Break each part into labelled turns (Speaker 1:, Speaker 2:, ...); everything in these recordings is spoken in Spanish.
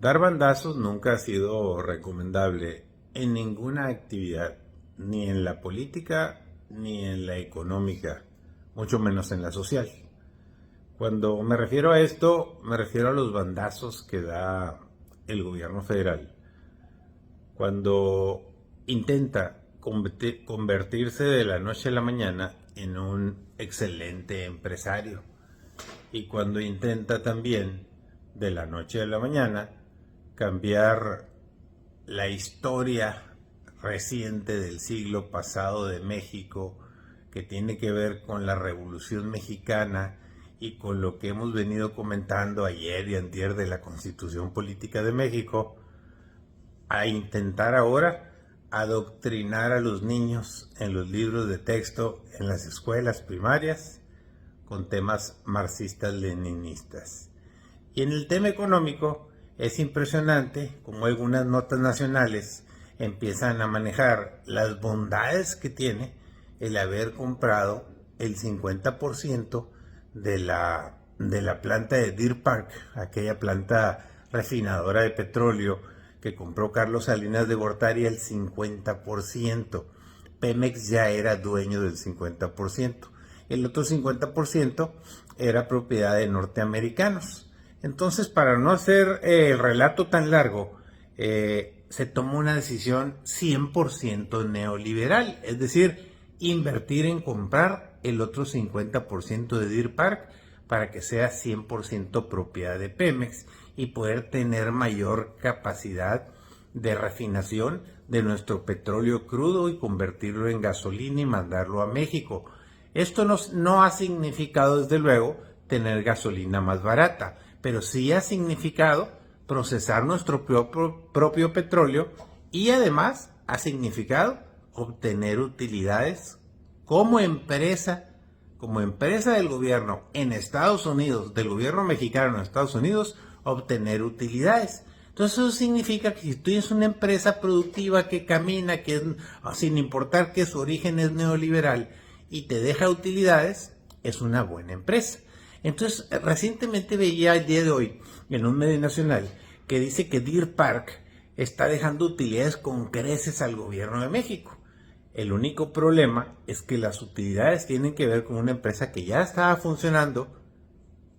Speaker 1: Dar bandazos nunca ha sido recomendable en ninguna actividad, ni en la política ni en la económica, mucho menos en la social. Cuando me refiero a esto, me refiero a los bandazos que da el gobierno federal. Cuando intenta convertirse de la noche a la mañana en un excelente empresario. Y cuando intenta también de la noche a la mañana cambiar la historia reciente del siglo pasado de México, que tiene que ver con la Revolución Mexicana y con lo que hemos venido comentando ayer y antier de la Constitución Política de México, a intentar ahora adoctrinar a los niños en los libros de texto en las escuelas primarias con temas marxistas-leninistas. Y en el tema económico es impresionante cómo algunas notas nacionales empiezan a manejar las bondades que tiene el haber comprado el 50% de la planta de Deer Park, aquella planta refinadora de petróleo que compró Carlos Salinas de Gortari el 50%. Pemex ya era dueño del 50%. El otro 50% era propiedad de norteamericanos. Entonces, para no hacer el relato tan largo, se tomó una decisión 100% neoliberal, es decir, invertir en comprar el otro 50% de Deer Park para que sea 100% propiedad de Pemex y poder tener mayor capacidad de refinación de nuestro petróleo crudo y convertirlo en gasolina y mandarlo a México. Esto no ha significado, desde luego, tener gasolina más barata, pero sí ha significado procesar nuestro propio petróleo y además ha significado obtener utilidades como empresa del gobierno en Estados Unidos, del gobierno mexicano en Estados Unidos, obtener utilidades. Entonces eso significa que si tú tienes una empresa productiva que camina, que sin importar que su origen es neoliberal y te deja utilidades, es una buena empresa. Entonces recientemente veía el día de hoy en un medio nacional que dice que Deer Park está dejando utilidades con creces al gobierno de México. El único problema es que las utilidades tienen que ver con una empresa que ya estaba funcionando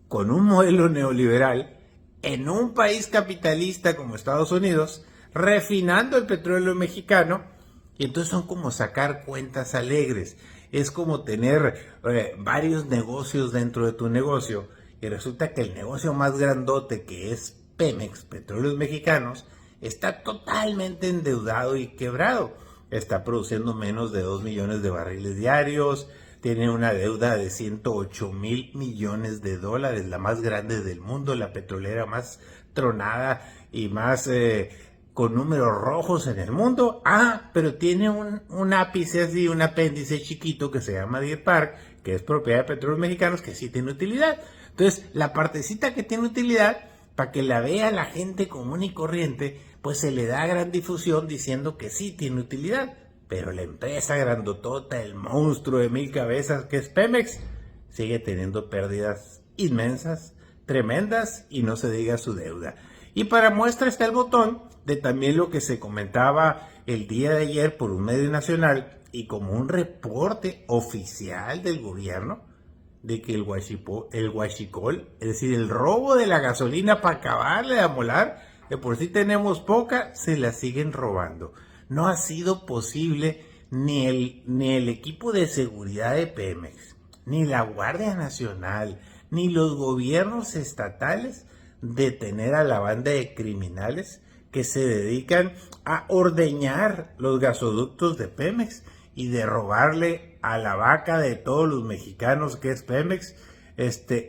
Speaker 1: con un modelo neoliberal en un país capitalista como Estados Unidos, refinando el petróleo mexicano, y entonces son como sacar cuentas alegres. Es como tener varios negocios dentro de tu negocio, y resulta que el negocio más grandote, que es Pemex, Petróleos Mexicanos, está totalmente endeudado y quebrado. Está produciendo menos de 2 millones de barriles diarios, tiene una deuda de 108 mil millones de dólares, la más grande del mundo, la petrolera más tronada y más con números rojos en el mundo. Pero tiene un ápice así, un apéndice chiquito que se llama Deer Park, que es propiedad de Petróleos Mexicanos, que sí tiene utilidad. Entonces, la partecita que tiene utilidad, para que la vea la gente común y corriente, pues se le da gran difusión diciendo que sí tiene utilidad. Pero la empresa grandotota, el monstruo de 1000 cabezas que es Pemex, sigue teniendo pérdidas inmensas, tremendas, y no se diga su deuda. Y para muestra está el botón de también lo que se comentaba el día de ayer por un medio nacional y como un reporte oficial del gobierno, de que el huachicol, es decir, el robo de la gasolina para acabarle de amolar, que por si tenemos poca, se la siguen robando. No ha sido posible ni el equipo de seguridad de Pemex, ni la Guardia Nacional, ni los gobiernos estatales detener a la banda de criminales que se dedican a ordeñar los gasoductos de Pemex y de robarle a la vaca de todos los mexicanos que es Pemex,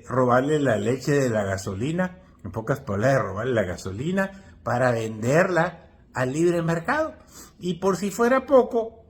Speaker 1: robarle la leche de la gasolina, en pocas palabras, de robarle la gasolina para venderla al libre mercado. Y por si fuera poco,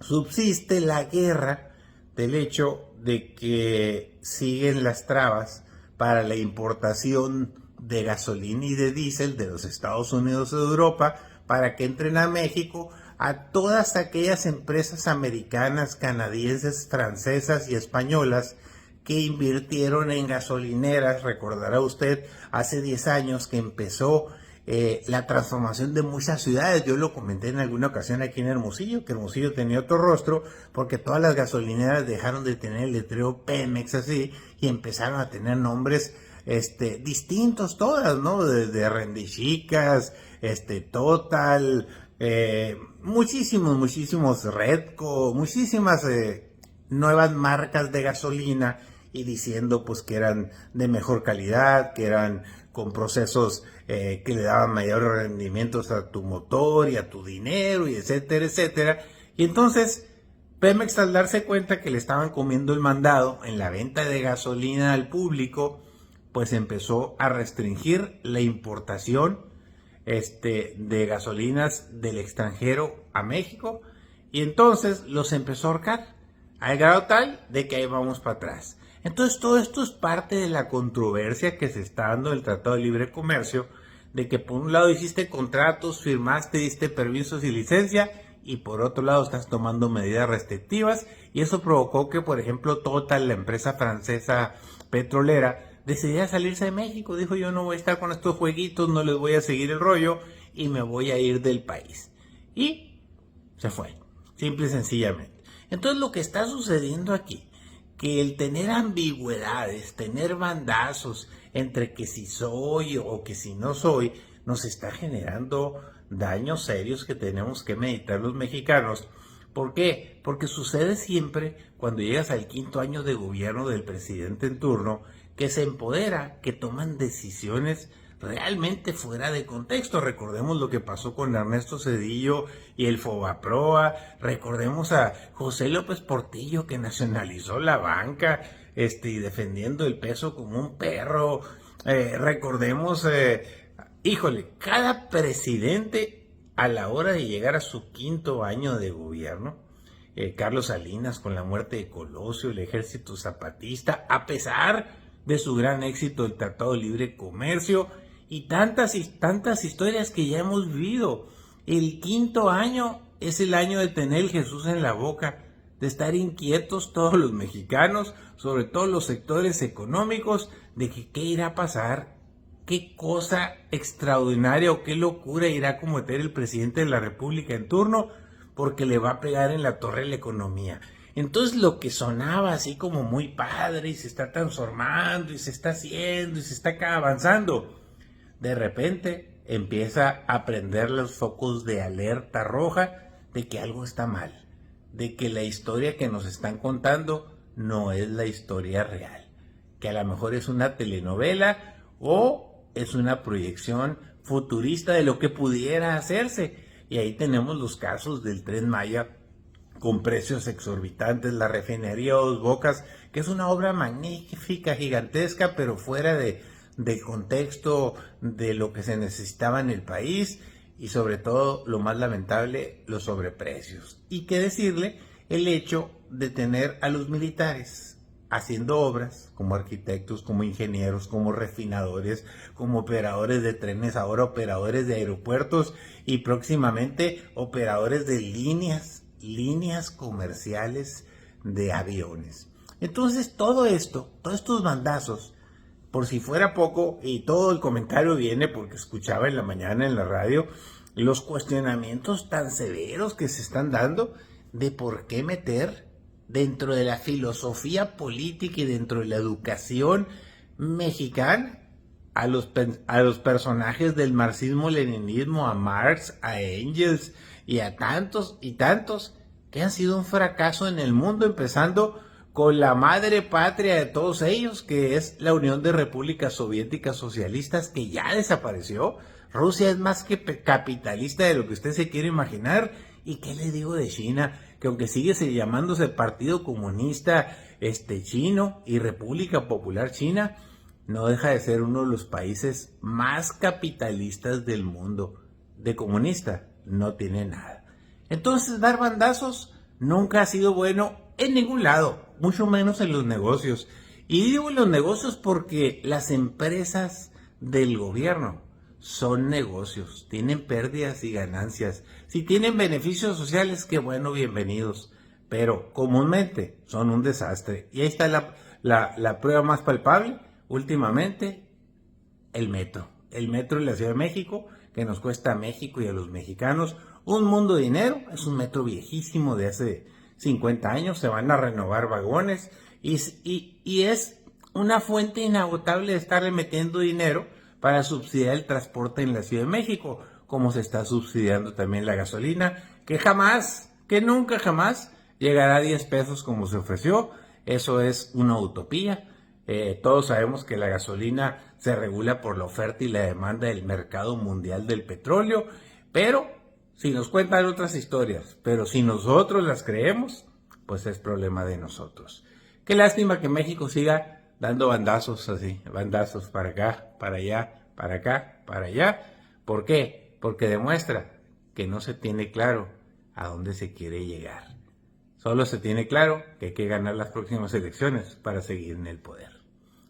Speaker 1: subsiste la guerra del hecho de que siguen las trabas para la importación de gasolina y de diésel de los Estados Unidos y de Europa para que entren a México a todas aquellas empresas americanas, canadienses, francesas y españolas que invirtieron en gasolineras. Recordará usted hace 10 años que empezó la transformación de muchas ciudades. Yo lo comenté en alguna ocasión aquí en Hermosillo, que Hermosillo tenía otro rostro, porque todas las gasolineras dejaron de tener el letrero Pemex así, y empezaron a tener nombres distintos todas, ¿no? Desde Rendechicas, Total, muchísimos Redco, muchísimas nuevas marcas de gasolina, y diciendo pues que eran de mejor calidad, que eran con procesos que le daban mayores rendimientos a tu motor y a tu dinero, y etcétera, etcétera. Y entonces Pemex, al darse cuenta que le estaban comiendo el mandado en la venta de gasolina al público, pues empezó a restringir la importación de gasolinas del extranjero a México, y entonces los empezó a ahorcar al grado tal de que ahí vamos para atrás. Entonces todo esto es parte de la controversia que se está dando en el Tratado de Libre Comercio, de que por un lado hiciste contratos, firmaste, diste permisos y licencia, y por otro lado estás tomando medidas restrictivas, y eso provocó que, por ejemplo, Total, la empresa francesa petrolera, decidiera salirse de México. Dijo: yo no voy a estar con estos jueguitos, no les voy a seguir el rollo y me voy a ir del país. Y se fue, simple y sencillamente. Entonces lo que está sucediendo aquí, que el tener ambigüedades, tener bandazos entre que si soy o que si no soy, nos está generando daños serios que tenemos que meditar los mexicanos. ¿Por qué? Porque sucede siempre cuando llegas al 5.º año de gobierno del presidente en turno, que se empodera, que toman decisiones realmente fuera de contexto. Recordemos lo que pasó con Ernesto Zedillo y el Fobaproa. Recordemos a José López Portillo, que nacionalizó la banca, y defendiendo el peso como un perro. Recordemos, cada presidente a la hora de llegar a su 5.º año de gobierno, Carlos Salinas con la muerte de Colosio, el ejército zapatista, a pesar de su gran éxito el Tratado de Libre Comercio, y tantas historias que ya hemos vivido. El 5.º año es el año de tener el Jesús en la boca, de estar inquietos todos los mexicanos, sobre todo los sectores económicos, de que qué irá a pasar, qué cosa extraordinaria o qué locura irá a cometer el presidente de la República en turno, porque le va a pegar en la torre la economía. Entonces lo que sonaba así como muy padre, y se está transformando, y se está haciendo, y se está avanzando, de repente empieza a prender los focos de alerta roja de que algo está mal, de que la historia que nos están contando no es la historia real, que a lo mejor es una telenovela o es una proyección futurista de lo que pudiera hacerse. Y ahí tenemos los casos del Tren Maya con precios exorbitantes, la refinería Dos Bocas, que es una obra magnífica, gigantesca, pero fuera de contexto de lo que se necesitaba en el país, y sobre todo, lo más lamentable, los sobreprecios. Y qué decirle el hecho de tener a los militares haciendo obras como arquitectos, como ingenieros, como refinadores, como operadores de trenes, ahora operadores de aeropuertos, y próximamente operadores de líneas comerciales de aviones. Entonces todo esto, todos estos bandazos, por si fuera poco, y todo el comentario viene porque escuchaba en la mañana en la radio los cuestionamientos tan severos que se están dando de por qué meter dentro de la filosofía política y dentro de la educación mexicana a los personajes del marxismo-leninismo, a Marx, a Engels y a tantos y tantos que han sido un fracaso en el mundo, empezando con la madre patria de todos ellos, que es la Unión de Repúblicas Soviéticas Socialistas, que ya desapareció. Rusia es más que capitalista de lo que usted se quiere imaginar. ¿Y qué le digo de China? Que aunque sigue llamándose Partido Comunista Chino y República Popular China, no deja de ser uno de los países más capitalistas del mundo. De comunista no tiene nada. Entonces, dar bandazos nunca ha sido bueno en ningún lado, mucho menos en los negocios. Y digo en los negocios porque las empresas del gobierno son negocios, tienen pérdidas y ganancias. Si tienen beneficios sociales, qué bueno, bienvenidos, pero comúnmente son un desastre. Y ahí está la prueba más palpable últimamente: el metro. el metro de la Ciudad de México, que nos cuesta a México y a los mexicanos un mundo de dinero. Es un metro viejísimo de hace 50 años, se van a renovar vagones y es una fuente inagotable de estarle metiendo dinero para subsidiar el transporte en la Ciudad de México, como se está subsidiando también la gasolina, que nunca jamás llegará a 10 pesos como se ofreció. Eso es una utopía. Todos sabemos que la gasolina se regula por la oferta y la demanda del mercado mundial del petróleo, pero si nos cuentan otras historias, pero si nosotros las creemos, pues es problema de nosotros. Qué lástima que México siga dando bandazos así, bandazos para acá, para allá, para acá, para allá. ¿Por qué? Porque demuestra que no se tiene claro a dónde se quiere llegar. Solo se tiene claro que hay que ganar las próximas elecciones para seguir en el poder.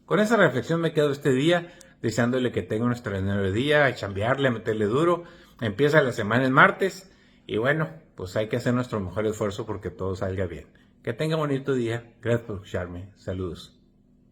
Speaker 1: Con esa reflexión me quedo este día, deseándole que tenga un extraordinario día, a chambearle, a meterle duro. Empieza la semana el martes y bueno, pues hay que hacer nuestro mejor esfuerzo porque todo salga bien. Que tenga un bonito día. Gracias por escucharme. Saludos.